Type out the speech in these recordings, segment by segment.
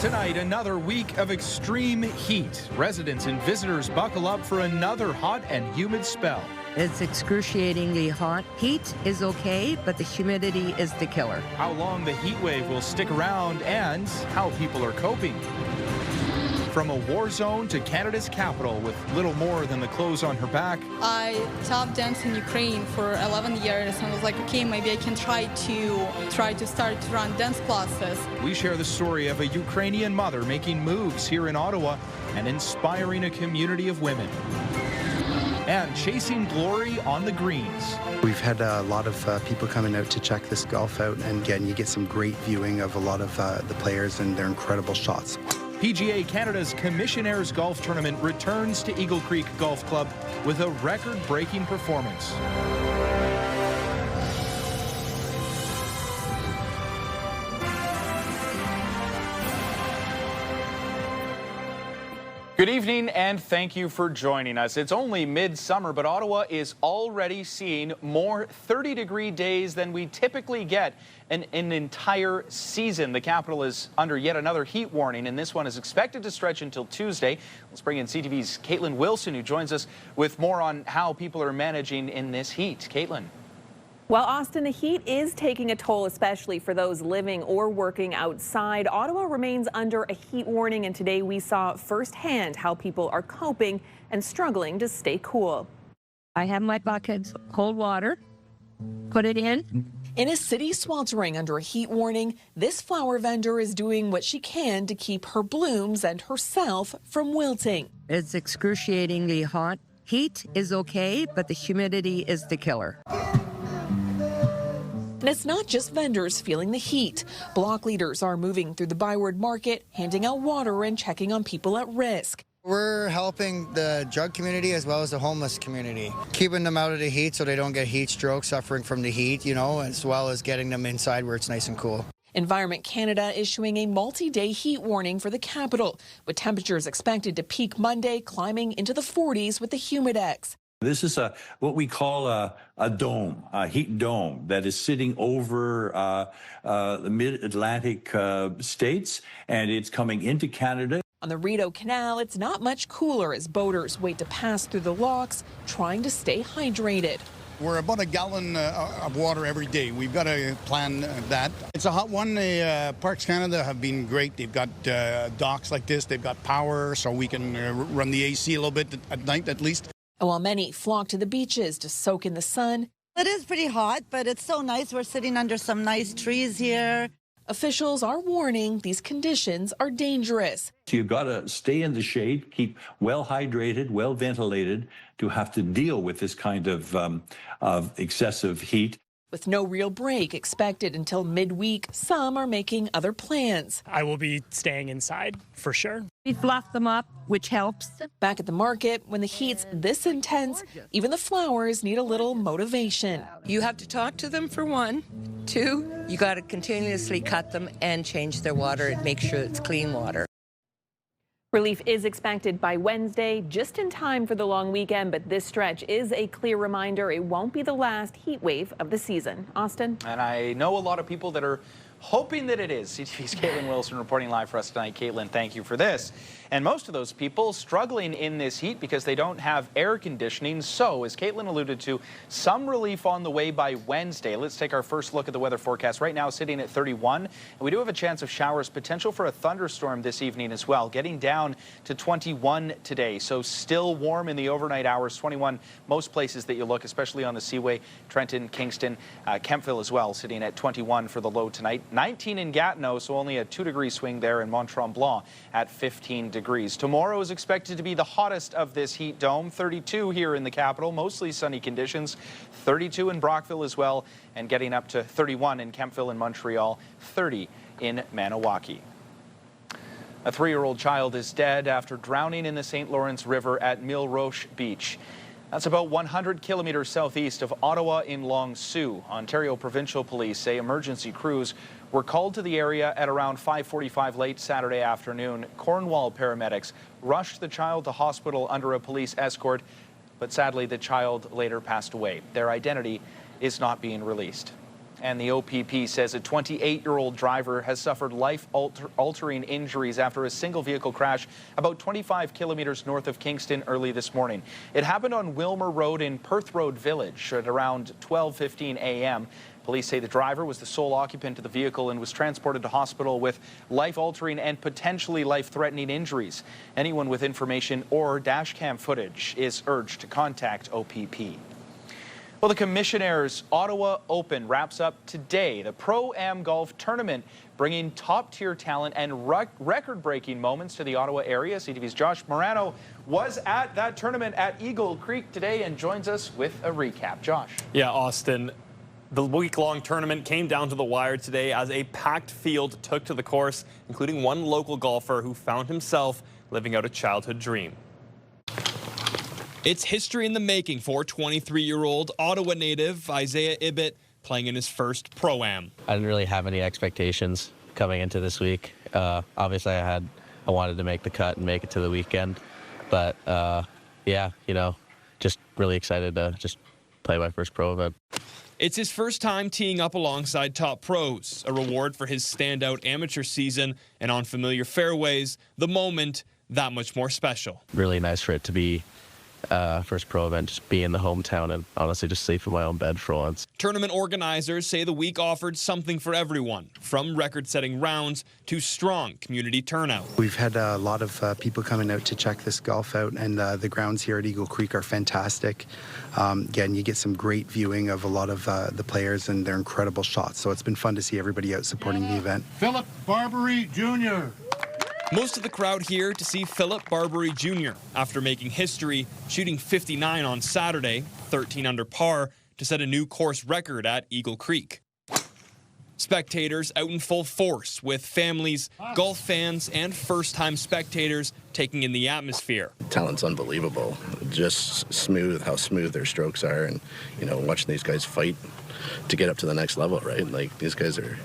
Tonight, another week of extreme heat. Residents and visitors buckle up for another hot and humid spell. It's excruciatingly hot. Heat is okay, but the humidity is the killer. How long the heat wave will stick around and how people are coping. From a war zone to Canada's capital with little more than the clothes on her back. I tap dance in Ukraine for 11 years and was like, okay, maybe I can try to start to run dance classes. We share the story of a Ukrainian mother making moves here in Ottawa and inspiring a community of women. And chasing glory on the greens. We've had a lot of people coming out to check this golf out, and again, you get some great viewing of a lot of the players and their incredible shots. PGA Canada's Commissionaires Golf Tournament returns to Eagle Creek Golf Club with a record-breaking performance. Good evening and thank you for joining us. It's only midsummer, but Ottawa is already seeing more 30-degree days than we typically get in an entire season. The capital is under yet another heat warning, and this one is expected to stretch until Tuesday. Let's bring in CTV's Caitlin Wilson, who joins us with more on how people are managing in this heat. Caitlin. Well, Austin, the heat is taking a toll, especially for those living or working outside. Ottawa remains under a heat warning, and today we saw firsthand how people are coping and struggling to stay cool. I have my buckets, cold water, put it in. In a city sweltering under a heat warning, this flower vendor is doing what she can to keep her blooms and herself from wilting. It's excruciatingly hot. Heat is okay, but the humidity is the killer. And it's not just vendors feeling the heat. Block leaders are moving through the Byward Market, handing out water and checking on people at risk. We're helping the drug community as well as the homeless community, keeping them out of the heat so they don't get heat stroke, suffering from the heat, as well as getting them inside where it's nice and cool. Environment Canada issuing a multi-day heat warning for the capital, with temperatures expected to peak Monday, climbing into the 40s with the humidex. This is what we call a dome, a heat dome that is sitting over the mid-Atlantic states, and it's coming into Canada. On the Rideau Canal, it's not much cooler as boaters wait to pass through the locks, trying to stay hydrated. We're about a gallon of water every day. We've got to plan that. It's a hot one. Parks Canada have been great. They've got docks like this. They've got power, so we can run the AC a little bit at night at least. And while many flock to the beaches to soak in the sun, it is pretty hot, but it's so nice. We're sitting under some nice trees here. Officials are warning these conditions are dangerous. So you've got to stay in the shade, keep well hydrated, well ventilated to have to deal with this kind of excessive heat. With no real break expected until midweek, some are making other plans. I will be staying inside for sure. We fluff them up, which helps. Back at the market, when the heat's this intense, even the flowers need a little motivation. You have to talk to them for one. Two, you got to continuously cut them and change their water and make sure it's clean water. Relief is expected by Wednesday, just in time for the long weekend, but this stretch is a clear reminder it won't be the last heat wave of the season. Austin? And I know a lot of people that are hoping that it is. CTV's Caitlin Wilson reporting live for us tonight. Caitlin, thank you for this. And most of those people struggling in this heat because they don't have air conditioning. So, as Caitlin alluded to, some relief on the way by Wednesday. Let's take our first look at the weather forecast. Right now, sitting at 31. And we do have a chance of showers, potential for a thunderstorm this evening as well. Getting down to 21 today. So still warm in the overnight hours. 21 most places that you look, especially on the Seaway, Trenton, Kingston, Kemptville as well, sitting at 21 for the low tonight. 19 in Gatineau, so only a 2-degree swing there in Mont-Tremblant at 15 degrees. Tomorrow is expected to be the hottest of this heat dome. 32 here in the capital, mostly sunny conditions. 32 in Brockville as well, and getting up to 31 in Kemptville and Montreal, 30 in Maniwaki. A 3-year-old child is dead after drowning in the St. Lawrence River at Millroche Beach. That's about 100 kilometers southeast of Ottawa in Long Sault. Ontario Provincial Police say emergency crews were called to the area at around 5:45 late Saturday afternoon. Cornwall paramedics rushed the child to hospital under a police escort, but sadly the child later passed away. Their identity is not being released. And the OPP says a 28-year-old driver has suffered life-altering injuries after a single vehicle crash about 25 kilometers north of Kingston early this morning. It happened on Wilmer Road in Perth Road Village at around 12:15 a.m. Police say the driver was the sole occupant of the vehicle and was transported to hospital with life-altering and potentially life-threatening injuries. Anyone with information or dashcam footage is urged to contact OPP. Well, the Commissionaires Ottawa Open wraps up today. The Pro-Am golf tournament bringing top-tier talent and record-breaking moments to the Ottawa area. CTV's Josh Morano was at that tournament at Eagle Creek today and joins us with a recap. Josh. Yeah, Austin. The week-long tournament came down to the wire today as a packed field took to the course, including one local golfer who found himself living out a childhood dream. It's history in the making for 23-year-old Ottawa native Isaiah Ibbett playing in his first Pro-Am. I didn't really have any expectations coming into this week. Obviously, I wanted to make the cut and make it to the weekend. But, yeah, just really excited to just play my first pro event. It's his first time teeing up alongside top pros, a reward for his standout amateur season, and on familiar fairways, the moment that much more special. Really nice for it to be first pro event, just be in the hometown and honestly just sleep in my own bed for once. Tournament organizers say the week offered something for everyone, from record-setting rounds to strong community turnout. We've had a lot of people coming out to check this golf out, and the grounds here at Eagle Creek are fantastic. Again, you get some great viewing of a lot of the players and their incredible shots, so it's been fun to see everybody out supporting the event. Philip Barbary Jr. Most of the crowd here to see Philip Barbary Jr. after making history, shooting 59 on Saturday, 13 under par, to set a new course record at Eagle Creek. Spectators out in full force, with families, golf fans, and first-time spectators taking in the atmosphere. Talent's unbelievable. Just smooth, how smooth their strokes are, and, watching these guys fight to get up to the next level, right? Like, these guys are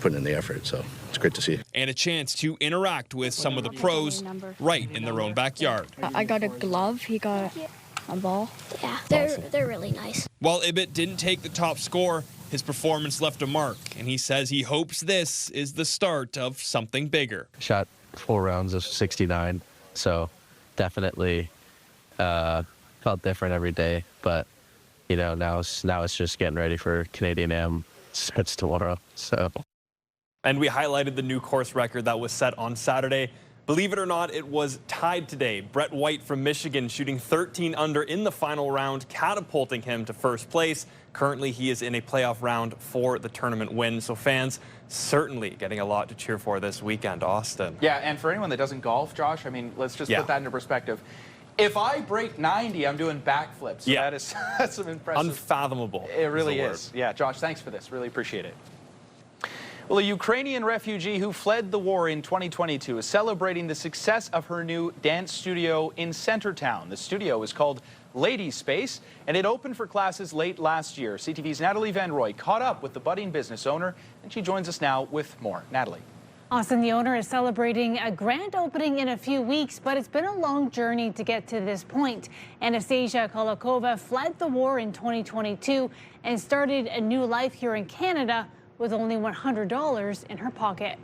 putting in the effort, so it's great to see. And a chance to interact with some of the pros right in their own backyard. I got a glove, he got a ball. Yeah, they're really nice. While Ibbett didn't take the top score, his performance left a mark, and he says he hopes this is the start of something bigger. Shot 4 rounds of 69, so definitely felt different every day, but now it's just getting ready for Canadian Am. Starts tomorrow, so. And we highlighted the new course record that was set on Saturday. Believe it or not, it was tied today. Brett White from Michigan shooting 13 under in the final round, catapulting him to first place. Currently, he is in a playoff round for the tournament win. So fans certainly getting a lot to cheer for this weekend, Austin. Yeah, and for anyone that doesn't golf, Josh, I mean, let's just put that into perspective. If I break 90, I'm doing backflips. So that's some impressive. Unfathomable. It really is. Yeah, Josh, thanks for this. Really appreciate it. Well, a Ukrainian refugee who fled the war in 2022 is celebrating the success of her new dance studio in Centertown. The studio is called Lady Space, and it opened for classes late last year. CTV's Natalie Van Roy caught up with the budding business owner, and she joins us now with more. Natalie. Austin, the owner is celebrating a grand opening in a few weeks, but it's been a long journey to get to this point. Anastasia Kolakova fled the war in 2022 and started a new life here in Canada with only $100 in her pocket.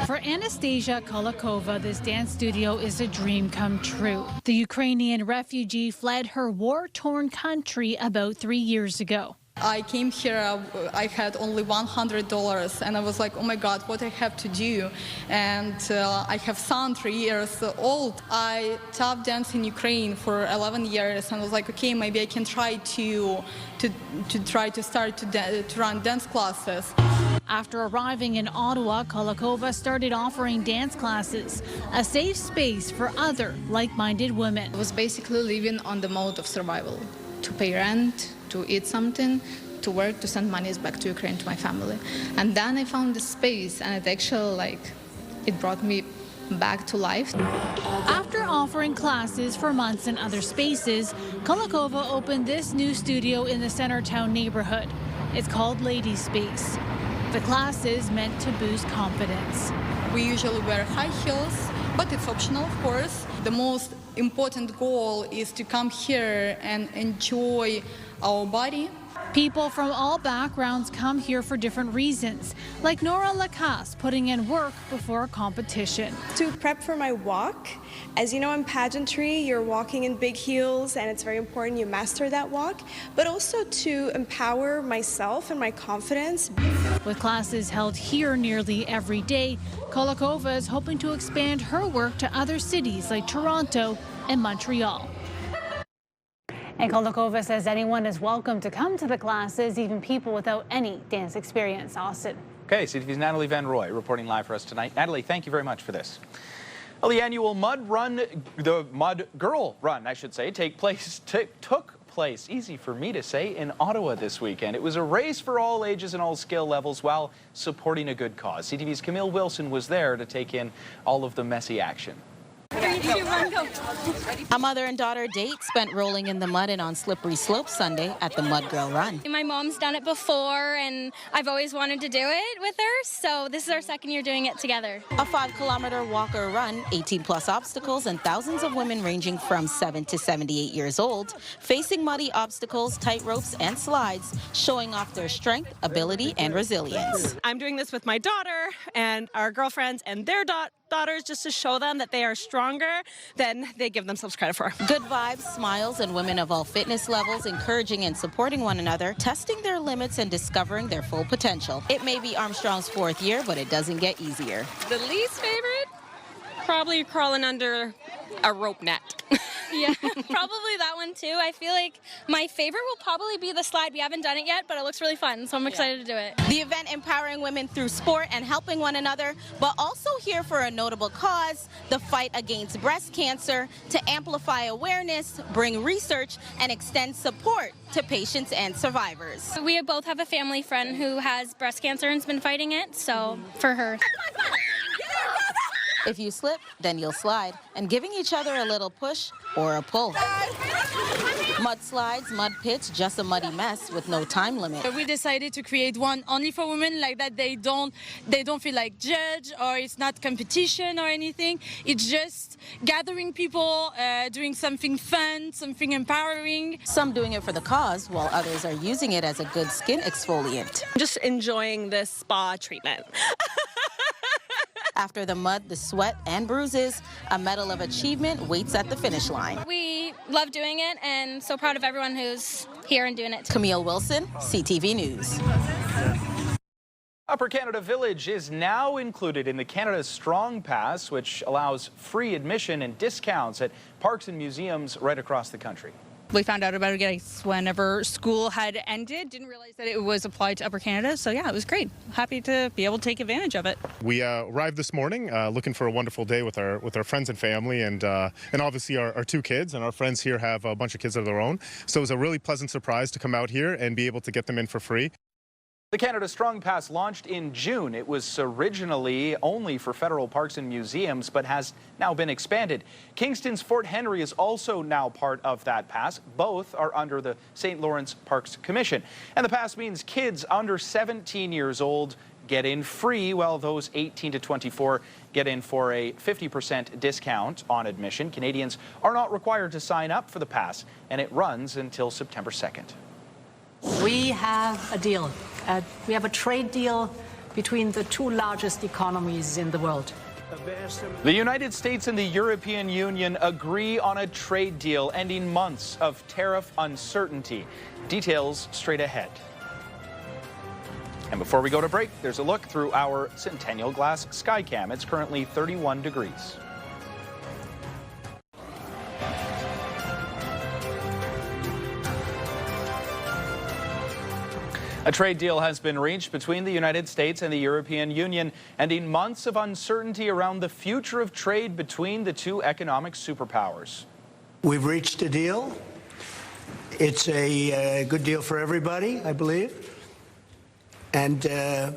For Anastasia Kolakova, this dance studio is a dream come true. The Ukrainian refugee fled her war-torn country about 3 years ago. I came here, I had only $100, and I was like, oh my God, what I have to do? And I have son 3 years old. I tap danced in Ukraine for 11 years, and I was like, okay, maybe I can try to start to run dance classes. After arriving in Ottawa, Kolakova started offering dance classes, a safe space for other like-minded women. I was basically living on the mode of survival, to pay rent, to eat something, to work, to send money back to Ukraine to my family. And then I found this space, and it actually, it brought me back to life. After offering classes for months in other spaces, Kolakova opened this new studio in the Centertown neighborhood. It's called Lady Space. The classes meant to boost confidence. We usually wear high heels, but it's optional, of course. The most important goal is to come here and enjoy our body. People from all backgrounds come here for different reasons, like Nora Lacasse putting in work before a competition. To prep for my walk. As you know, in pageantry, you're walking in big heels, and it's very important you master that walk, but also to empower myself and my confidence. With classes held here nearly every day, Kolakova is hoping to expand her work to other cities like Toronto and Montreal. And Kolakova says anyone is welcome to come to the classes, even people without any dance experience. Austin. Okay, CTV's Natalie Van Roy reporting live for us tonight. Natalie, thank you very much for this. Well, the annual Mud Girl Run, I should say, took place, easy for me to say, in Ottawa this weekend. It was a race for all ages and all skill levels while supporting a good cause. CTV's Camille Wilson was there to take in all of the messy action. A mother and daughter date spent rolling in the mud and on slippery slopes Sunday at the Mud Girl Run. My mom's done it before, and I've always wanted to do it with her, so this is our second year doing it together. A 5-kilometer walk or run, 18-plus obstacles, and thousands of women ranging from 7 to 78 years old, facing muddy obstacles, tight ropes, and slides, showing off their strength, ability, and resilience. I'm doing this with my daughter and our girlfriends and their daughters just to show them that they are stronger than they give themselves credit for. Good vibes, smiles, and women of all fitness levels encouraging and supporting one another, testing their limits and discovering their full potential. It may be Armstrong's 4th year, but it doesn't get easier. The least favorite? Probably crawling under a rope net. Yeah, probably that one too. I feel like my favorite will probably be the slide. We haven't done it yet, but it looks really fun, so I'm excited to do it. The event empowering women through sport and helping one another, but also here for a notable cause, the fight against breast cancer, to amplify awareness, bring research, and extend support to patients and survivors. We both have a family friend who has breast cancer and's been fighting it, so for her. If you slip, then you'll slide, and giving each other a little push or a pull. Mudslides, mud pits, just a muddy mess with no time limit. We decided to create one only for women, like that they don't feel like judged, or it's not competition or anything. It's just gathering people, doing something fun, something empowering. Some doing it for the cause, while others are using it as a good skin exfoliant. Just enjoying this spa treatment. After the mud, the sweat, and bruises, a medal of achievement waits at the finish line. We love doing it, and so proud of everyone who's here and doing it. Camille Wilson, CTV News. Upper Canada Village is now included in the Canada Strong Pass, which allows free admission and discounts at parks and museums right across the country. We found out about it whenever school had ended. Didn't realize that it was applied to Upper Canada. So yeah, it was great. Happy to be able to take advantage of it. We arrived this morning looking for a wonderful day with our friends and family, and obviously our 2 kids, and our friends here have a bunch of kids of their own. So it was a really pleasant surprise to come out here and be able to get them in for free. The Canada Strong Pass launched in June. It was originally only for federal parks and museums, but has now been expanded. Kingston's Fort Henry is also now part of that pass. Both are under the St. Lawrence Parks Commission. And the pass means kids under 17 years old get in free, while those 18 to 24 get in for a 50% discount on admission. Canadians are not required to sign up for the pass, and it runs until September 2nd. We have a deal. We have a trade deal between the 2 largest economies in the world. The United States and the European Union agree on a trade deal ending months of tariff uncertainty. Details straight ahead. And before we go to break, there's a look through our Centennial Glass Skycam. It's currently 31 degrees. A trade deal has been reached between the United States and the European Union, ending months of uncertainty around the future of trade between the 2 economic superpowers. We've reached a deal. It's a good deal for everybody, I believe. And I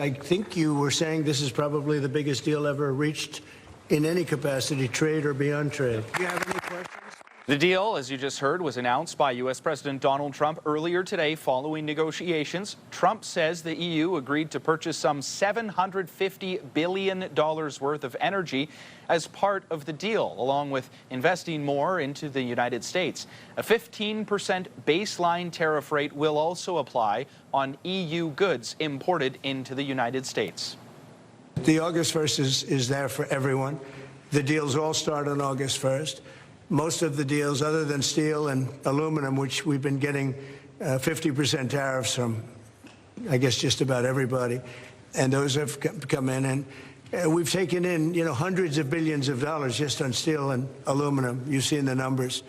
think you were saying this is probably the biggest deal ever reached in any capacity, trade or beyond trade. Do you have any questions? The deal, as you just heard, was announced by U.S. President Donald Trump earlier today following negotiations. Trump says the EU agreed to purchase some $750 billion worth of energy as part of the deal, along with investing more into the United States. A 15% baseline tariff rate will also apply on EU goods imported into the United States. The August 1st is there for everyone. The deals all start on August 1st. Most of the deals, other than steel and aluminum, which we've been getting 50% tariffs from, I guess, just about everybody, and those have come in, and we've taken in, hundreds of billions of dollars just on steel and aluminum. You've seen the numbers.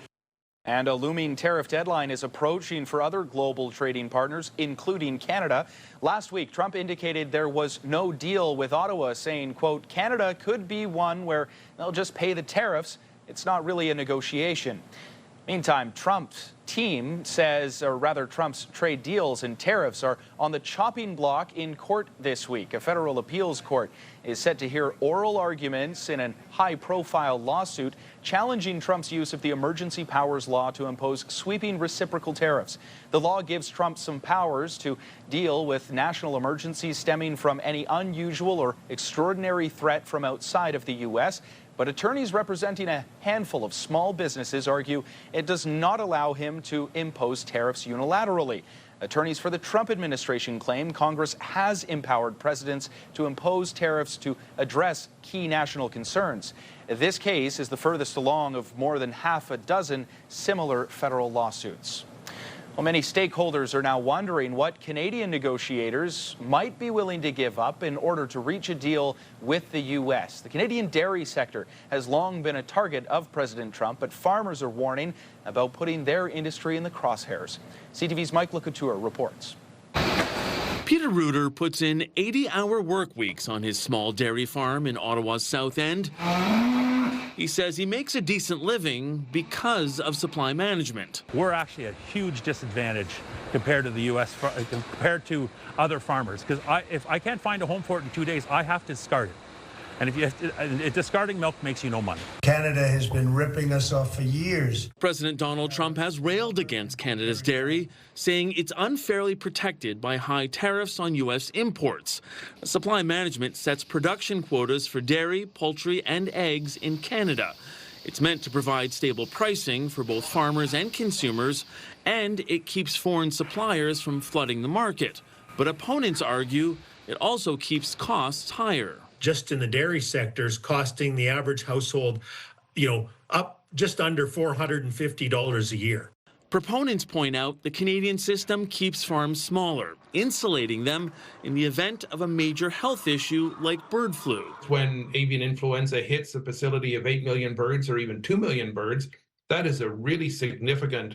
And a looming tariff deadline is approaching for other global trading partners, including Canada. Last week, Trump indicated there was no deal with Ottawa, saying, quote, Canada could be one where they'll just pay the tariffs. It's not really a negotiation. Meantime, Trump's team says, or rather Trump's trade deals and tariffs are on the chopping block in court this week. A federal appeals court is set to hear oral arguments in a high-profile lawsuit challenging Trump's use of the emergency powers law to impose sweeping reciprocal tariffs. The law gives Trump some powers to deal with national emergencies stemming from any unusual or extraordinary threat from outside of the U.S., but attorneys representing a handful of small businesses argue it does not allow him to impose tariffs unilaterally. Attorneys for the Trump administration claim Congress has empowered presidents to impose tariffs to address key national concerns. This case is the furthest along of more than half a dozen similar federal lawsuits. Well, many stakeholders are now wondering what Canadian negotiators might be willing to give up in order to reach a deal with the U.S. The Canadian dairy sector has long been a target of President Trump, but farmers are warning about putting their industry in the crosshairs. CTV's Mike LeCouture reports. Peter Reuter puts in 80-hour work weeks on his small dairy farm in Ottawa's South End. He says he makes a decent living because of supply management. We're actually a huge disadvantage compared to the U.S., compared to other farmers, because if I can't find a home for it in 2 days, I have to discard it. And if discarding milk makes you no money. Canada has been ripping us off for years. President Donald Trump has railed against Canada's dairy, saying it's unfairly protected by high tariffs on U.S. imports. Supply management sets production quotas for dairy, poultry, and eggs in Canada. It's meant to provide stable pricing for both farmers and consumers, and it keeps foreign suppliers from flooding the market. But opponents argue it also keeps costs higher. Just in the dairy sectors, costing the average household, up just under $450 a year. Proponents point out the Canadian system keeps farms smaller, insulating them in the event of a major health issue like bird flu. When avian influenza hits a facility of 8 million birds or even 2 million birds, that is a really significant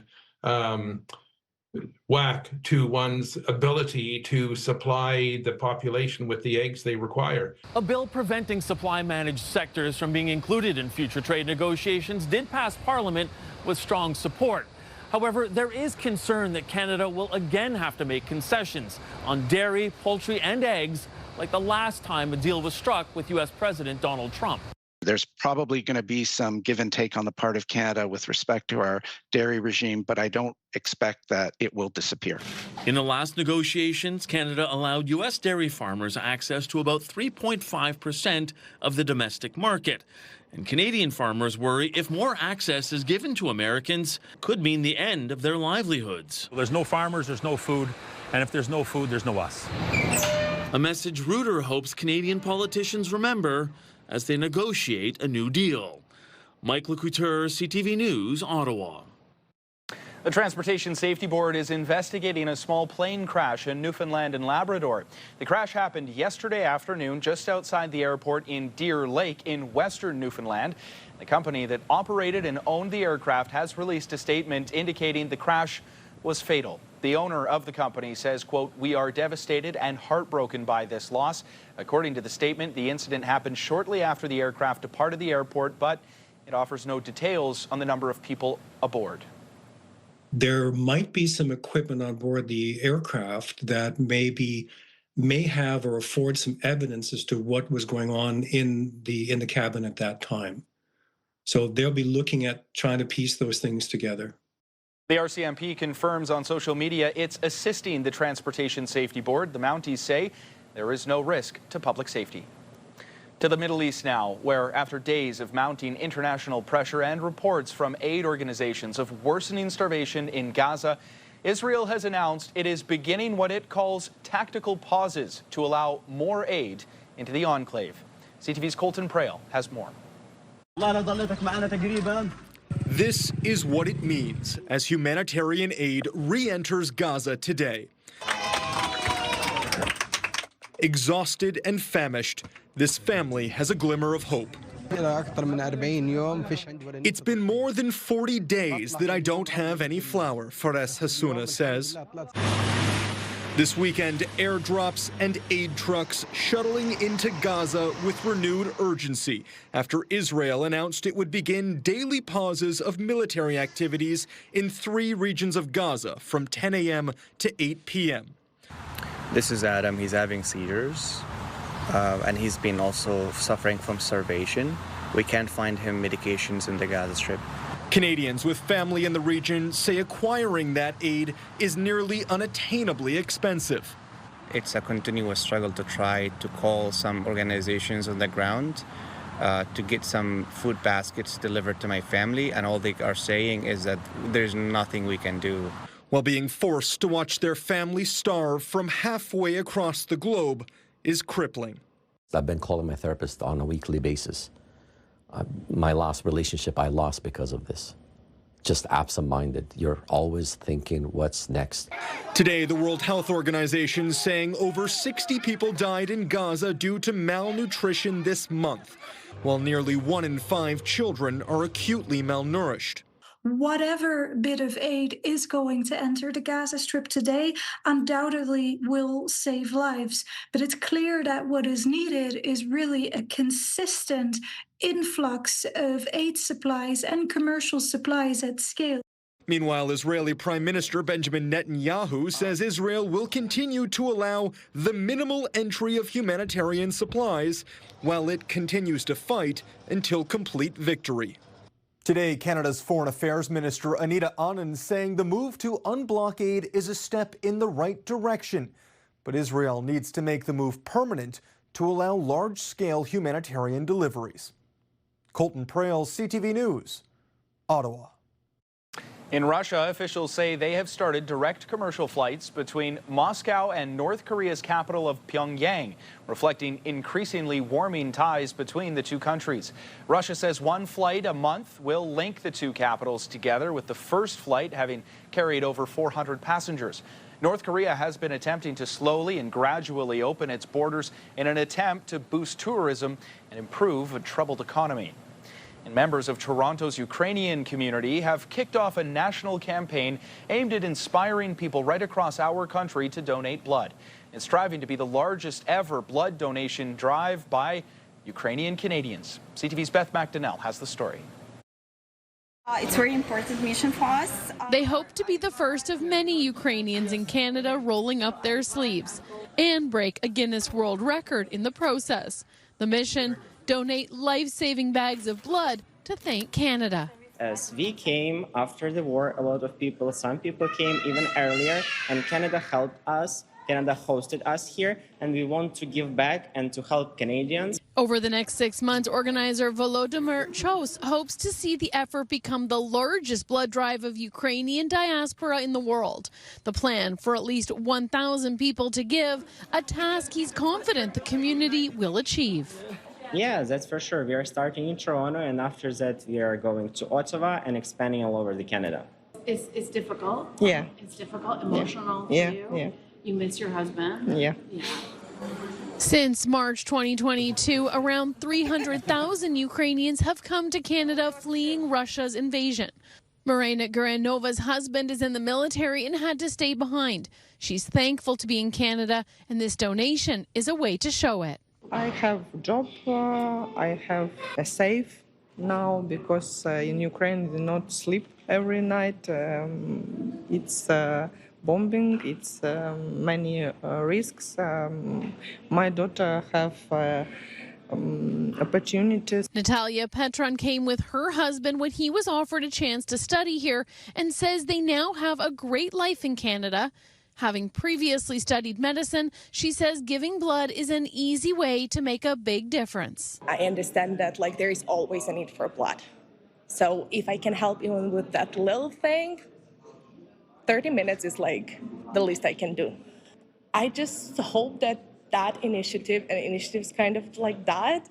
whack to one's ability to supply the population with the eggs they require. A bill preventing supply-managed sectors from being included in future trade negotiations did pass Parliament with strong support. However, there is concern that Canada will again have to make concessions on dairy, poultry, and eggs, like the last time a deal was struck with U.S. President Donald Trump. There's probably going to be some give and take on the part of Canada with respect to our dairy regime, but I don't expect that it will disappear. In the last negotiations, Canada allowed U.S. dairy farmers access to about 3.5% of the domestic market. And Canadian farmers worry if more access is given to Americans, could mean the end of their livelihoods. There's no farmers, there's no food, and if there's no food, there's no us. A message Reuter hopes Canadian politicians remember as they negotiate a new deal. Mike LeCouture, CTV News, Ottawa. The Transportation Safety Board is investigating a small plane crash in Newfoundland and Labrador. The crash happened yesterday afternoon just outside the airport in Deer Lake in western Newfoundland. The company that operated and owned the aircraft has released a statement indicating the crash was fatal. The owner of the company says, quote, "We are devastated and heartbroken by this loss." According to the statement, the incident happened shortly after the aircraft departed the airport, but it offers no details on the number of people aboard. There might be some equipment on board the aircraft that may have or afford some evidence as to what was going on in the cabin at that time. So they'll be looking at trying to piece those things together. The RCMP confirms on social media it's assisting the Transportation Safety Board. The Mounties say there is no risk to public safety. To the Middle East now, where after days of mounting international pressure and reports from aid organizations of worsening starvation in Gaza, Israel has announced it is beginning what it calls tactical pauses to allow more aid into the enclave. CTV's Colton Prale has more. This is what it means as humanitarian aid re-enters Gaza today. Exhausted and famished, this family has a glimmer of hope. It's been more than 40 days that I don't have any flour, Fares Hassouna says. This weekend, airdrops and aid trucks shuttling into Gaza with renewed urgency after Israel announced it would begin daily pauses of military activities in 3 regions of Gaza from 10 a.m. to 8 p.m. This is Adam. He's having seizures, and he's been also suffering from starvation. We can't find him medications in the Gaza Strip. Canadians with family in the region say acquiring that aid is nearly unattainably expensive. It's a continuous struggle to try to call some organizations on the ground to get some food baskets delivered to my family, and all they are saying is that there's nothing we can do. While being forced to watch their family starve from halfway across the globe is crippling. I've been calling my therapist on a weekly basis. My last relationship I lost because of this. Just absent-minded. You're always thinking, what's next? Today, the World Health Organization saying over 60 people died in Gaza due to malnutrition this month, while nearly 1 in 5 children are acutely malnourished. Whatever bit of aid is going to enter the Gaza Strip today undoubtedly will save lives. But it's clear that what is needed is really a consistent influx of aid supplies and commercial supplies at scale. Meanwhile, Israeli Prime Minister Benjamin Netanyahu says Israel will continue to allow the minimal entry of humanitarian supplies while it continues to fight until complete victory. Today, Canada's Foreign Affairs Minister Anita Anand saying the move to unblock aid is a step in the right direction. But Israel needs to make the move permanent to allow large-scale humanitarian deliveries. Colton Prale, CTV News, Ottawa. In Russia, officials say they have started direct commercial flights between Moscow and North Korea's capital of Pyongyang, reflecting increasingly warming ties between the two countries. Russia says one flight a month will link the two capitals together, with the first flight having carried over 400 passengers. North Korea has been attempting to slowly and gradually open its borders in an attempt to boost tourism and improve a troubled economy. And members of Toronto's Ukrainian community have kicked off a national campaign aimed at inspiring people right across our country to donate blood. It's striving to be the largest ever blood donation drive by Ukrainian Canadians. CTV's Beth McDonnell has the story. It's a very important mission for us. They hope to be the first of many Ukrainians in Canada rolling up their sleeves and break a Guinness World Record in the process. The mission: donate life-saving bags of blood to thank Canada. As we came after the war, a lot of people, some people came even earlier, and Canada helped us. Canada hosted us here, and we want to give back and to help Canadians. Over the next 6 months, organizer Volodymyr Chos hopes to see the effort become the largest blood drive of Ukrainian diaspora in the world. The plan for at least 1,000 people to give, a task he's confident the community will achieve. Yeah, that's for sure. We are starting in Toronto, and after that we are going to Ottawa and expanding all over the Canada. It's difficult. Yeah. It's difficult, emotional Yeah. for you. Yeah. You miss your husband. Yeah. Since March 2022, around 300,000 Ukrainians have come to Canada fleeing Russia's invasion. Marina Guranova's husband is in the military and had to stay behind. She's thankful to be in Canada, and this donation is a way to show it. I have a job, I have a safe now because in Ukraine we do not sleep every night. It's bombing, it's many risks. My daughter have opportunities. Natalia Petron came with her husband when he was offered a chance to study here and says they now have a great life in Canada. Having previously studied medicine, she says giving blood is an easy way to make a big difference. I understand that there is always a need for blood. So if I can help even with that little thing, 30 minutes is the least I can do. I just hope that initiative and initiatives kind of like that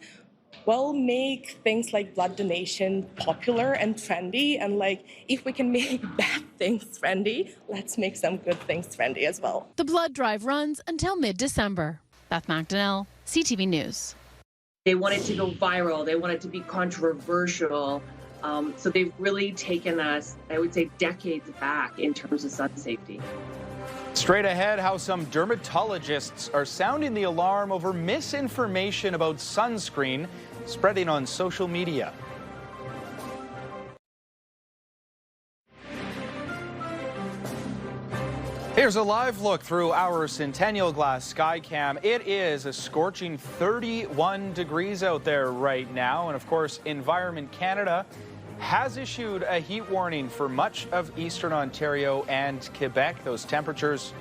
will make things like blood donation popular and trendy. And if we can make bad things trendy, let's make some good things trendy as well. The blood drive runs until mid-December. Beth McDonnell, CTV News. They want it to go viral. They want it to be controversial. So they've really taken us, I would say, decades back in terms of sun safety. Straight ahead, how some dermatologists are sounding the alarm over misinformation about sunscreen spreading on social media. Here's a live look through our Centennial Glass Skycam. It is a scorching 31 degrees out there right now. And of course, Environment Canada has issued a heat warning for much of eastern Ontario and Quebec. Those temperatures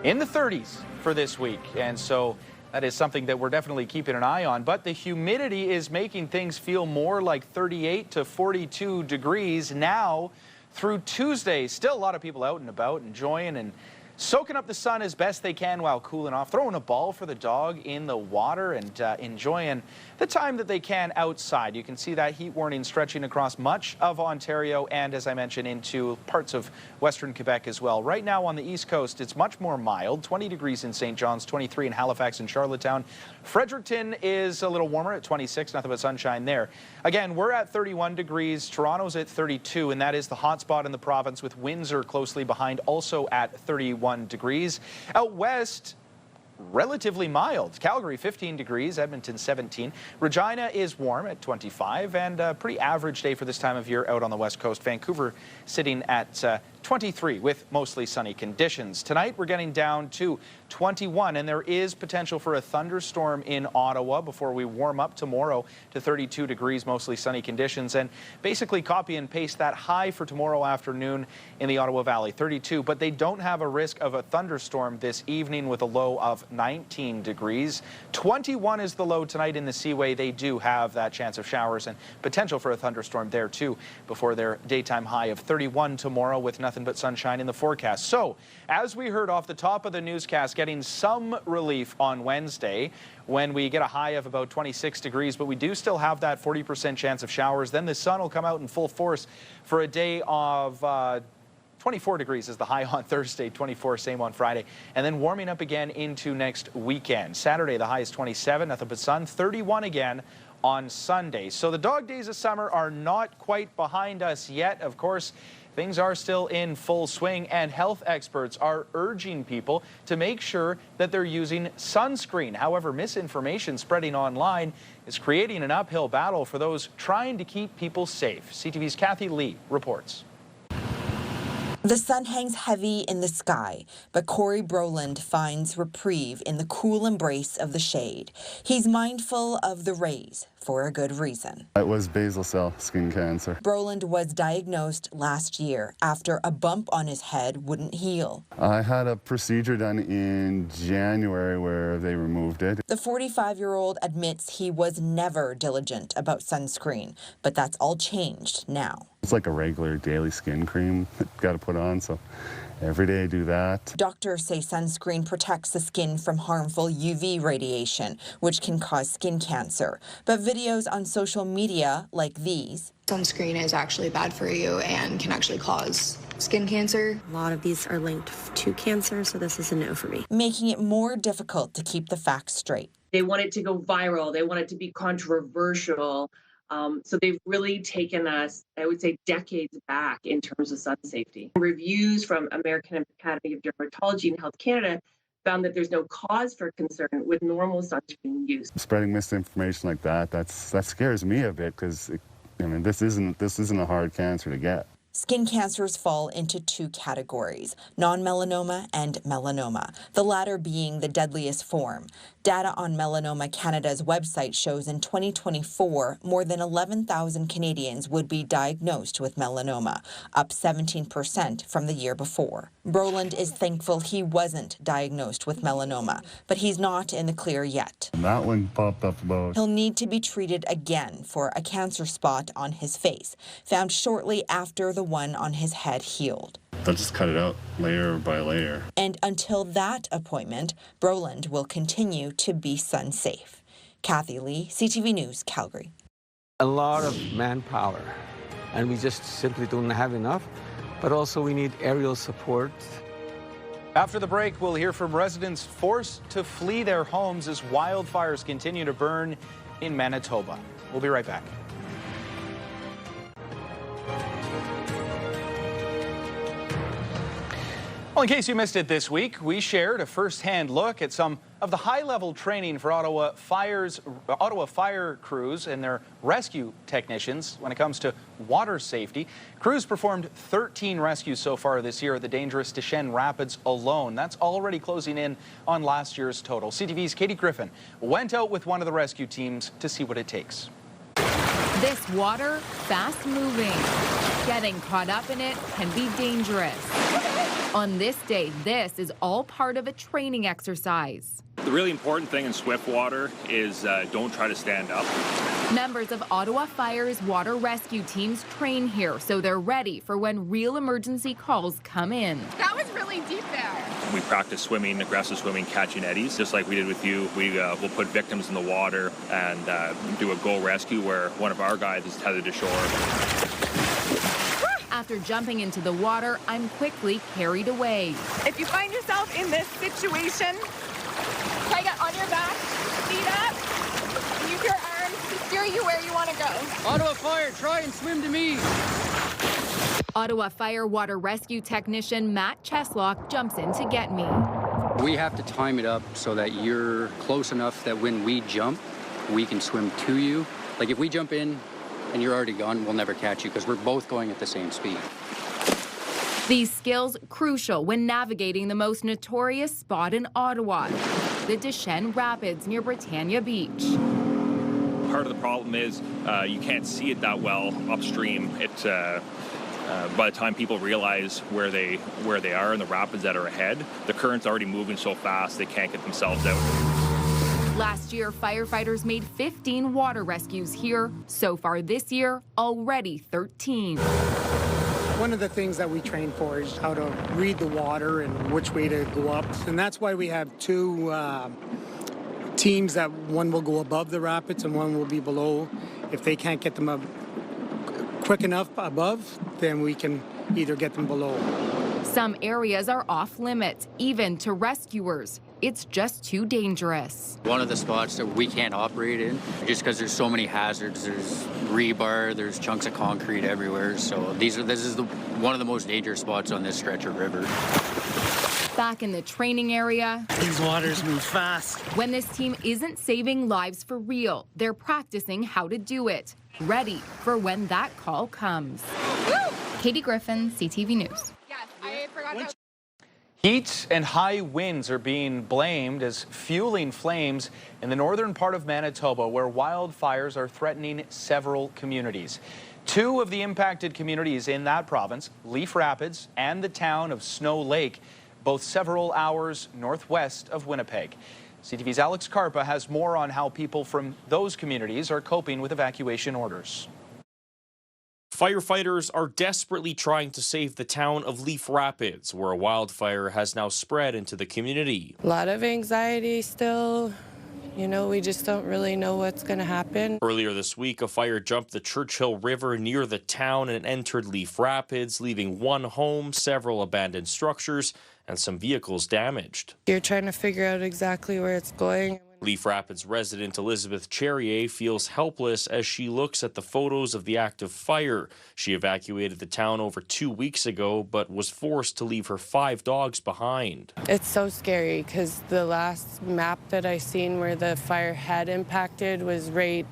in the 30s for this week. And so that is something that we're definitely keeping an eye on. But the humidity is making things feel more like 38 to 42 degrees now through Tuesday. Still a lot of people out and about enjoying and soaking up the sun as best they can while cooling off, throwing a ball for the dog in the water and enjoying the time that they can outside. You can see that heat warning stretching across much of Ontario and, as I mentioned, into parts of western Quebec as well. Right now on the east coast, it's much more mild, 20 degrees in St. John's, 23 in Halifax and Charlottetown. Fredericton is a little warmer at 26, nothing but sunshine there. Again, we're at 31 degrees. Toronto's at 32, and that is the hot spot in the province, with Windsor closely behind, also at 31 degrees. Out west, relatively mild. Calgary 15 degrees, Edmonton 17. Regina is warm at 25, and a pretty average day for this time of year out on the west coast. Vancouver sitting at 23 with mostly sunny conditions. Tonight we're getting down to 21, and there is potential for a thunderstorm in Ottawa before we warm up tomorrow to 32 degrees, mostly sunny conditions, and basically copy and paste that high for tomorrow afternoon in the Ottawa Valley, 32. But they don't have a risk of a thunderstorm this evening with a low of 19 degrees. 21 is the low tonight in the Seaway. They do have that chance of showers and potential for a thunderstorm there too before their daytime high of 31 tomorrow with nothing but sunshine in the forecast. So, as we heard off the top of the newscast, getting some relief on Wednesday when we get a high of about 26 degrees, but we do still have that 40% chance of showers. Then the sun will come out in full force for a day of 24 degrees is the high on Thursday, 24 same on Friday, and then warming up again into next weekend. Saturday, the high is 27, nothing but sun, 31 again on Sunday. So the dog days of summer are not quite behind us yet. Of course, things are still in full swing, and health experts are urging people to make sure that they're using sunscreen. However, misinformation spreading online is creating an uphill battle for those trying to keep people safe. CTV's Kathy Lee reports. The sun hangs heavy in the sky, but Corey Broland finds reprieve in the cool embrace of the shade. He's mindful of the rays for a good reason. It was basal cell skin cancer. Broland was diagnosed last year after a bump on his head wouldn't heal. I had a procedure done in January where they removed it. The 45-year-old admits he was never diligent about sunscreen, but that's all changed now. It's like a regular daily skin cream that you got to put on, so every day I do that. Doctors say sunscreen protects the skin from harmful UV radiation, which can cause skin cancer. But videos on social media like these. Sunscreen is actually bad for you and can actually cause skin cancer. A lot of these are linked to cancer, so this is a no for me. Making it more difficult to keep the facts straight. They want it to go viral. They want it to be controversial. So they've really taken us, I would say, decades back in terms of sun safety. Reviews from American Academy of Dermatology and Health Canada found that there's no cause for concern with normal sunscreen use. Spreading misinformation like that scares me a bit because, I mean, this isn't a hard cancer to get. Skin cancers fall into two categories, non-melanoma and melanoma, the latter being the deadliest form. Data on Melanoma Canada's website shows in 2024, more than 11,000 Canadians would be diagnosed with melanoma, up 17% from the year before. Broland is thankful he wasn't diagnosed with melanoma, but he's not in the clear yet. That one popped up about. He'll need to be treated again for a cancer spot on his face, found shortly after the one on his head healed. They'll just cut it out layer by layer. And until that appointment, Broland will continue to be sun safe. Kathy Lee, CTV News, Calgary. A lot of manpower, and we just simply don't have enough, but also we need aerial support. After the break, we'll hear from residents forced to flee their homes as wildfires continue to burn in Manitoba. We'll be right back. Well, in case you missed it this week, we shared a first-hand look at some of the high-level training for Ottawa fire crews and their rescue technicians when it comes to water safety. Crews performed 13 rescues so far this year at the dangerous Deschênes Rapids alone. That's already closing in on last year's total. CTV's Katie Griffin went out with one of the rescue teams to see what it takes. This water, fast-moving. Getting caught up in it can be dangerous. On this day, this is all part of a training exercise. The really important thing in swift water is don't try to stand up. Members of Ottawa Fire's water rescue teams train here, so they're ready for when real emergency calls come in. That was really deep there. We practice swimming, aggressive swimming, catching eddies, just like we did with you. We'll put victims in the water and do a go rescue where one of our guys is tethered to shore. After jumping into the water, I'm quickly carried away. If you find yourself in this situation, try to get on your back, feet up, use your arms to steer you where you want to go. Ottawa Fire, try and swim to me. Ottawa Fire water rescue technician Matt Cheslock jumps in to get me. We have to time it up so that you're close enough that when we jump, we can swim to you. Like if we jump in and you're already gone, we'll never catch you because we're both going at the same speed. These skills crucial when navigating the most notorious spot in Ottawa, the Deschênes Rapids near Britannia Beach. Part of the problem is you can't see it that well upstream. By the time people realize where they are in the rapids that are ahead, the current's already moving so fast they can't get themselves out. Last year, firefighters made 15 water rescues here. So far this year, already 13. One of the things that we train for is how to read the water and which way to go up. And that's why we have two teams that one will go above the rapids and one will be below. If they can't get them up quick enough above, then we can either get them below. Some areas are off limits, even to rescuers. It's just too dangerous. One of the spots that we can't operate in, just because there's so many hazards. There's rebar, there's chunks of concrete everywhere. So this is one of the most dangerous spots on this stretch of river. Back in the training area, these waters move fast. When this team isn't saving lives for real, they're practicing how to do it, ready for when that call comes. Woo! Katie Griffin, CTV News. Yes, I forgot that. Heat and high winds are being blamed as fueling flames in the northern part of Manitoba, where wildfires are threatening several communities. Two of the impacted communities in that province, Leaf Rapids and the town of Snow Lake, both several hours northwest of Winnipeg. CTV's Alex Karpa has more on how people from those communities are coping with evacuation orders. Firefighters are desperately trying to save the town of Leaf Rapids, where a wildfire has now spread into the community. A lot of anxiety still. You know, we just don't really know what's going to happen. Earlier this week, a fire jumped the Churchill River near the town and entered Leaf Rapids, leaving one home, several abandoned structures, and some vehicles damaged. You're trying to figure out exactly where it's going. Leaf Rapids resident Elizabeth Cherrier feels helpless as she looks at the photos of the active fire. She evacuated the town over 2 weeks ago, but was forced to leave her 5 dogs behind. It's so scary because the last map that I seen where the fire had impacted was right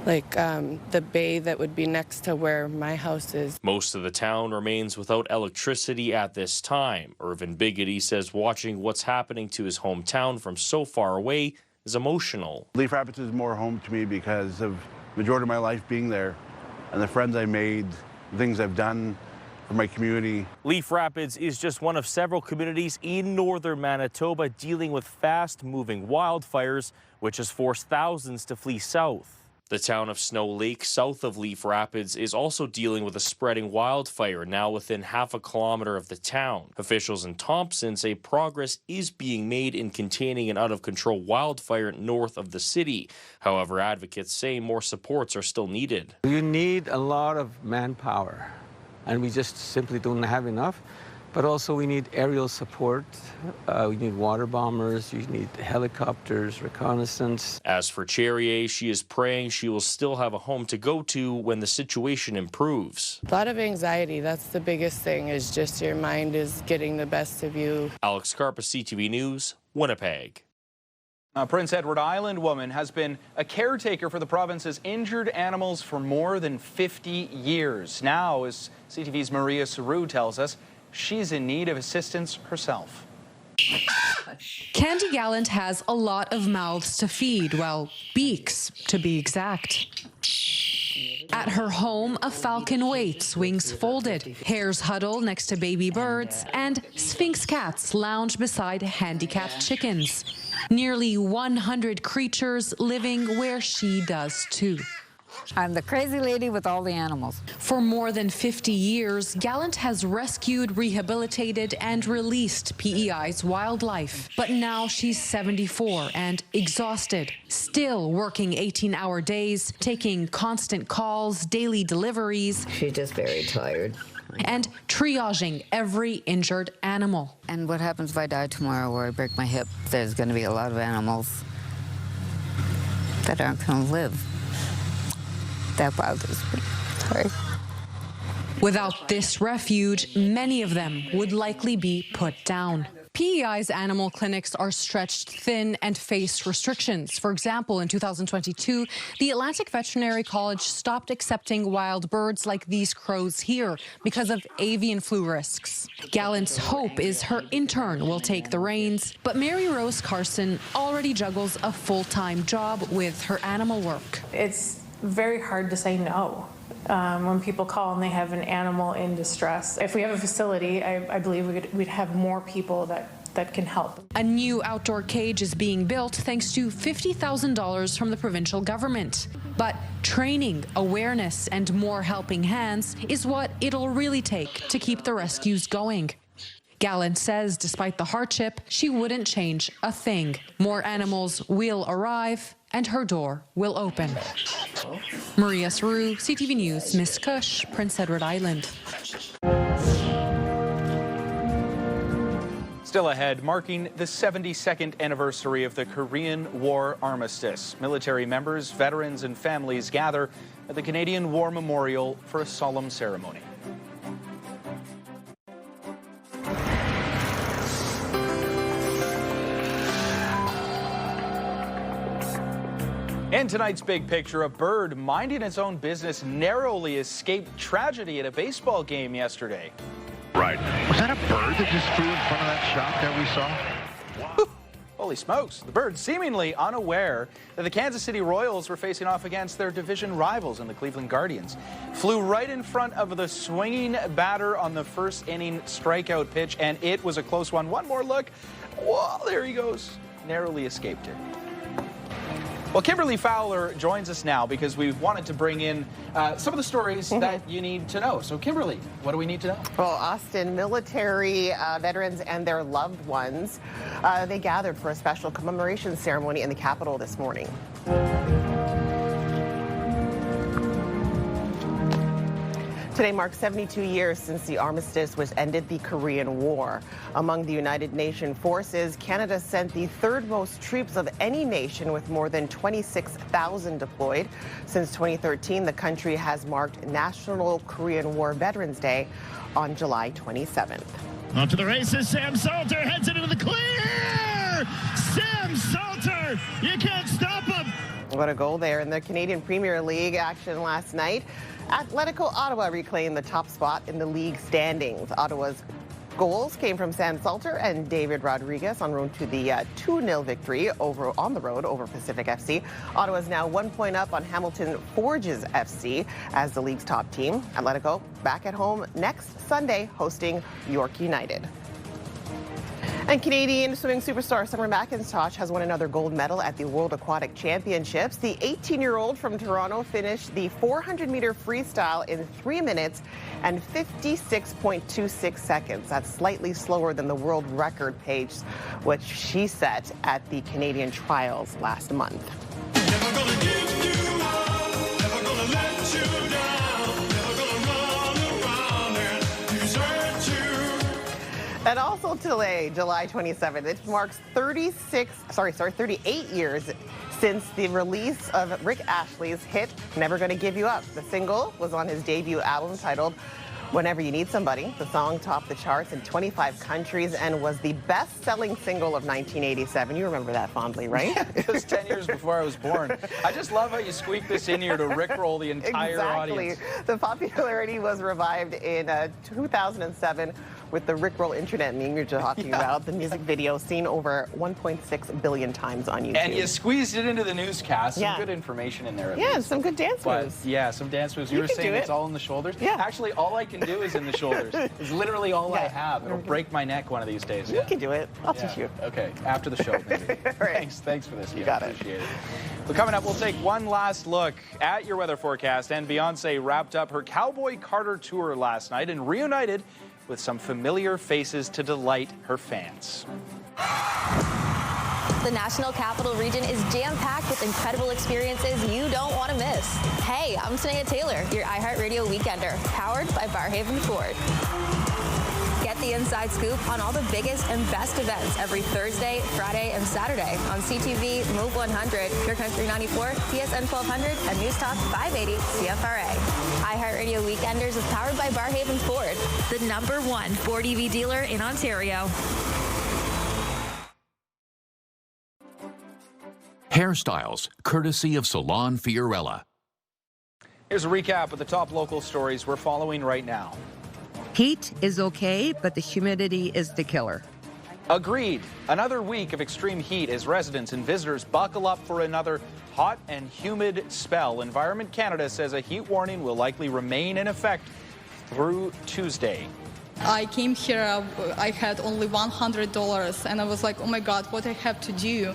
like the bay that would be next to where my house is. Most of the town remains without electricity at this time. Irvin Biggity says watching what's happening to his hometown from so far away is emotional. Leaf Rapids is more home to me because of the majority of my life being there and the friends I made, the things I've done for my community. Leaf Rapids is just one of several communities in northern Manitoba dealing with fast-moving wildfires, which has forced thousands to flee south. The town of Snow Lake, south of Leaf Rapids, is also dealing with a spreading wildfire now within half a kilometer of the town. Officials in Thompson say progress is being made in containing an out-of-control wildfire north of the city. However, advocates say more supports are still needed. You need a lot of manpower, and we just simply don't have enough. But also we need aerial support, we need water bombers, you need helicopters, reconnaissance. As for Cherrier, she is praying she will still have a home to go to when the situation improves. A lot of anxiety, that's the biggest thing, is just your mind is getting the best of you. Alex Carpa, CTV News, Winnipeg. A Prince Edward Island woman has been a caretaker for the province's injured animals for more than 50 years. Now, as CTV's Maria Saru tells us, she's in need of assistance herself. Candy Gallant has a lot of mouths to feed, well, beaks to be exact. At her home, a falcon waits, wings folded. Hares huddle next to baby birds, and Sphinx cats lounge beside handicapped chickens. Nearly 100 creatures living where she does too. I'm the crazy lady with all the animals. For more than 50 years, Gallant has rescued, rehabilitated, and released PEI's wildlife. But now she's 74 and exhausted, still working 18-hour days, taking constant calls, daily deliveries. She's just very tired. And triaging every injured animal. And what happens if I die tomorrow or I break my hip? There's going to be a lot of animals that aren't going to live. That bothers me. Sorry. Without this refuge, many of them would likely be put down. PEI's animal clinics are stretched thin and face restrictions. For example, in 2022, the Atlantic Veterinary College stopped accepting wild birds like these crows here because of avian flu risks. Gallant's hope is her intern will take the reins, but Mary Rose Carson already juggles a full-time job with her animal work. It's very hard to say no when people call and they have an animal in distress. If we have a facility, I believe we'd have more people that can help. A new outdoor cage is being built thanks to $50,000 from the provincial government. But training, awareness, and more helping hands is what it'll really take to keep the rescues going. Gallant says despite the hardship, she wouldn't change a thing. More animals will arrive and her door will open. Maria Saru, CTV News, Miss Cush, Prince Edward Island. Still ahead, marking the 72nd anniversary of the Korean War armistice. Military members, veterans, and families gather at the Canadian War Memorial for a solemn ceremony. In tonight's big picture, a bird minding its own business narrowly escaped tragedy at a baseball game yesterday. Right. Was that a bird that just flew in front of that shop that we saw? Holy smokes. The bird seemingly unaware that the Kansas City Royals were facing off against their division rivals in the Cleveland Guardians. Flew right in front of the swinging batter on the first inning strikeout pitch, and it was a close one. One more look. Whoa, there he goes. Narrowly escaped it. Well, Kimberly Fowler joins us now because we wanted to bring in some of the stories that you need to know. So, Kimberly, what do we need to know? Well, Austin, military veterans and their loved ones, they gathered for a special commemoration ceremony in the Capitol this morning. Today marks 72 years since the armistice which ended the Korean War. Among the United Nations forces, Canada sent the third most troops of any nation with more than 26,000 deployed. Since 2013, the country has marked National Korean War Veterans Day on July 27th. On to the races, Sam Salter heads into the clear! Sam Salter, you can't stop him! What a goal there in the Canadian Premier League action last night. Atletico Ottawa reclaimed the top spot in the league standings. Ottawa's goals came from Sam Salter and David Rodriguez en route to the 2-0 victory on the road over Pacific FC. Ottawa is now 1 point up on Hamilton Forges FC as the league's top team. Atletico back at home next Sunday hosting York United. And Canadian swimming superstar Summer McIntosh has won another gold medal at the World Aquatic Championships. The 18-year-old from Toronto finished the 400-meter freestyle in 3 minutes and 56.26 seconds. That's slightly slower than the world record pace, which she set at the Canadian trials last month. And also today, July 27th, it marks 38 years since the release of Rick Astley's hit, Never Gonna Give You Up. The single was on his debut album titled Whenever You Need Somebody. The song topped the charts in 25 countries and was the best-selling single of 1987. You remember that fondly, right? Yeah, it was 10 years before I was born. I just love how you squeak this in here to rickroll the entire audience. The popularity was revived in 2007 with the Rickroll internet meme you're talking about. The music video seen over 1.6 billion times on YouTube. And you squeezed it into the newscast. Some good information in there. Yeah, some good dance moves. Yeah, some dance moves. You were saying it's all in the shoulders? Yeah. Actually, all I can do is in the shoulders. It's literally all I have. It'll break my neck one of these days. You can do it. I'll teach you. Okay, after the show, maybe. Right. Thanks for this. You got it. Appreciate it. But coming up, we'll take one last look at your weather forecast. And Beyonce wrapped up her Cowboy Carter tour last night and reunited with some familiar faces to delight her fans. The National Capital Region is jam-packed with incredible experiences you don't want to miss. Hey, I'm Sanaya Taylor, your iHeartRadio Weekender, powered by Barrhaven Ford. Get the inside scoop on all the biggest and best events every Thursday, Friday, and Saturday on CTV, Move 100, Pure Country 94, TSN 1200, and News Talk 580 CFRA. iHeartRadio Weekenders is powered by Barrhaven Ford, the #1 Ford EV dealer in Ontario. Hairstyles, courtesy of Salon Fiorella. Here's a recap of the top local stories we're following right now. Heat is okay, but the humidity is the killer. Agreed. Another week of extreme heat as residents and visitors buckle up for another hot and humid spell. Environment Canada says a heat warning will likely remain in effect through Tuesday. I came here, I had only $100, and I was like, oh my God, what I have to do.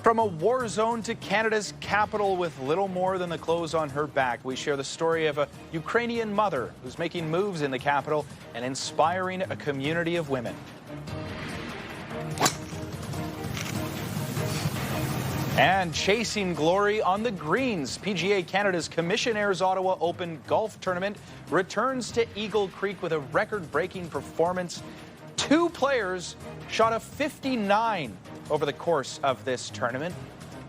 From a war zone to Canada's capital with little more than the clothes on her back, we share the story of a Ukrainian mother who's making moves in the capital and inspiring a community of women. And chasing glory on the greens, PGA Canada's Commissionaires Ottawa Open golf tournament returns to Eagle Creek with a record-breaking performance. 2 players shot a 59 over the course of this tournament.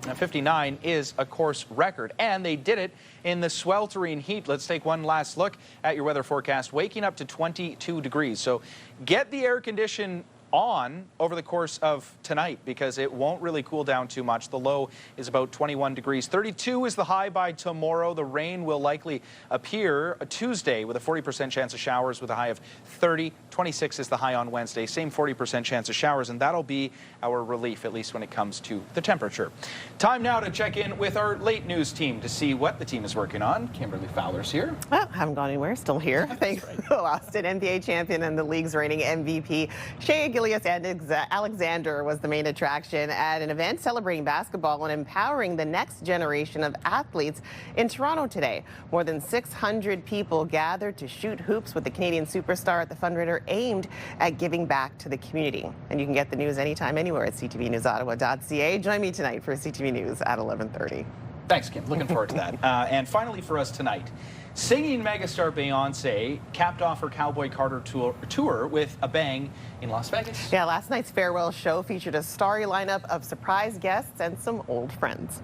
Now, 59 is a course record, and they did it in the sweltering heat. Let's take one last look at your weather forecast. Waking up to 22 degrees. So get the air condition on over the course of tonight because it won't really cool down too much. The low is about 21 degrees. 32 is the high by tomorrow. The rain will likely appear Tuesday with a 40% chance of showers with a high of 30. 26 is the high on Wednesday. Same 40% chance of showers, and that'll be our relief, at least when it comes to the temperature. Time now to check in with our late news team to see what the team is working on. Kimberly Fowler's here. Well, haven't gone anywhere. Still here. Thanks. Lost an NBA champion and the league's reigning MVP. Shea Gilgeous-Alexander was the main attraction at an event celebrating basketball and empowering the next generation of athletes in Toronto today. More than 600 people gathered to shoot hoops with the Canadian superstar at the fundraiser aimed at giving back to the community. And you can get the news anytime, anywhere at ctvnewsottawa.ca. Join me tonight for CTV News at 11:30. Thanks, Kim. Looking forward to that. And finally for us tonight, singing megastar Beyonce capped off her Cowboy Carter tour with a bang in Las Vegas. Yeah, last night's farewell show featured a starry lineup of surprise guests and some old friends.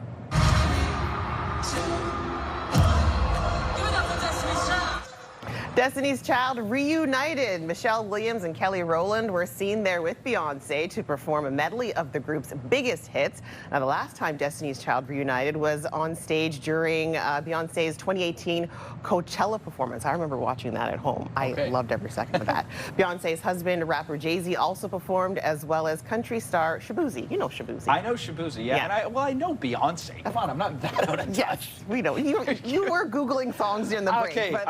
Destiny's Child reunited. Michelle Williams and Kelly Rowland were seen there with Beyonce to perform a medley of the group's biggest hits. Now, the last time Destiny's Child reunited was on stage during Beyonce's 2018 Coachella performance. I remember watching that at home. I loved every second of that. Beyonce's husband, rapper Jay-Z, also performed, as well as country star Shabuzi. You know Shabuzi. I know Shabuzi, yeah. And I know Beyonce. Come on, I'm not that out of touch. Yes, we know. You were Googling songs in the break. Okay, but...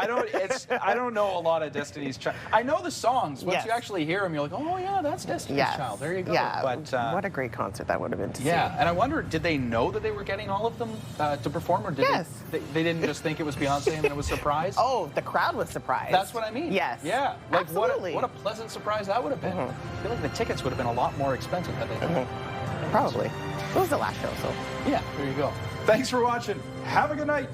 I don't know a lot of Destiny's Child. I know the songs. Once you actually hear them, you're like, oh yeah, that's Destiny's Child. There you go. Yeah, but what a great concert that would have been to see. Yeah, and I wonder, did they know that they were getting all of them to perform, or did they didn't just think it was Beyonce and then it was a surprise? Oh, the crowd was surprised. That's what I mean. Yes. Yeah. Like absolutely. What a pleasant surprise that would have been. I feel like the tickets would have been a lot more expensive had they done. Probably. It was the last show, so. Yeah, there you go. Thanks for watching. Have a good night.